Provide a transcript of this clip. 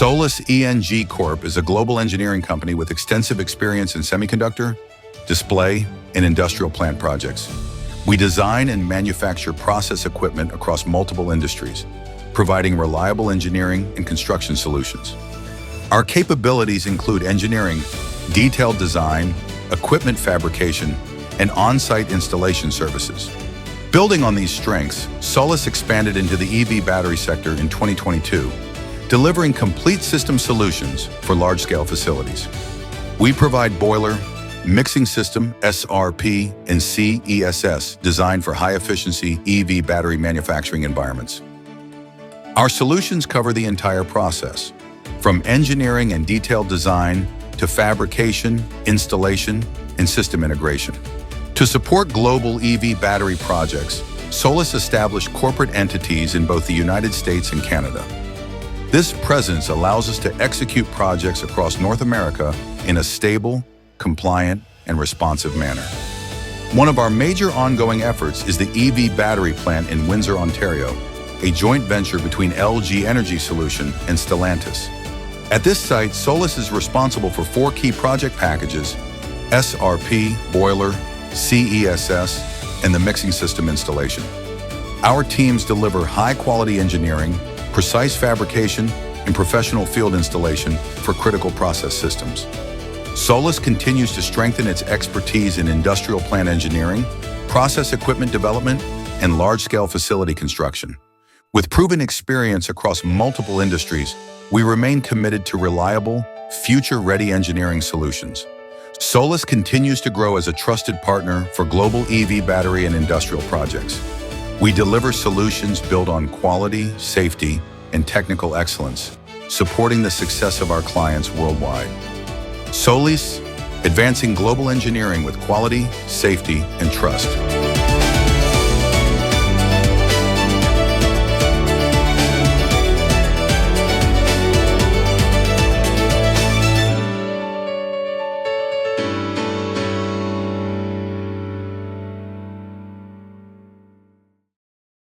Solis ENG Corp is a global engineering company with extensive experience in semiconductor, display, and industrial plant projects. We design and manufacture process equipment across multiple industries, providing reliable engineering and construction solutions. Our capabilities include engineering, detailed design, equipment fabrication, and on-site installation services. Building on these strengths, Solis expanded into the EV battery sector in 2022, delivering complete system solutions for large-scale facilities. We provide boiler, mixing system, SRP, and CESS designed for high-efficiency EV battery manufacturing environments. Our solutions cover the entire process, from engineering and detailed design to fabrication, installation, and system integration. To support global EV battery projects, Solis established corporate entities in both the United States and Canada. This presence allows us to execute projects across North America in a stable, compliant, and responsive manner. One of our major ongoing efforts is the EV battery plant in Windsor, Ontario, a joint venture between LG Energy Solution and Stellantis. At this site, Solis is responsible for 4 key project packages: SRP, boiler, CESS, and the mixing system installation. Our teams deliver high-quality engineering, precise fabrication, and professional field installation for critical process systems. Solis continues to strengthen its expertise in industrial plant engineering, process equipment development, and large-scale facility construction. With proven experience across multiple industries, we remain committed to reliable, future-ready engineering solutions. Solis continues to grow as a trusted partner for global EV battery and industrial projects. We deliver solutions built on quality, safety, and technical excellence, supporting the success of our clients worldwide. Solis, advancing global engineering with quality, safety, and trust.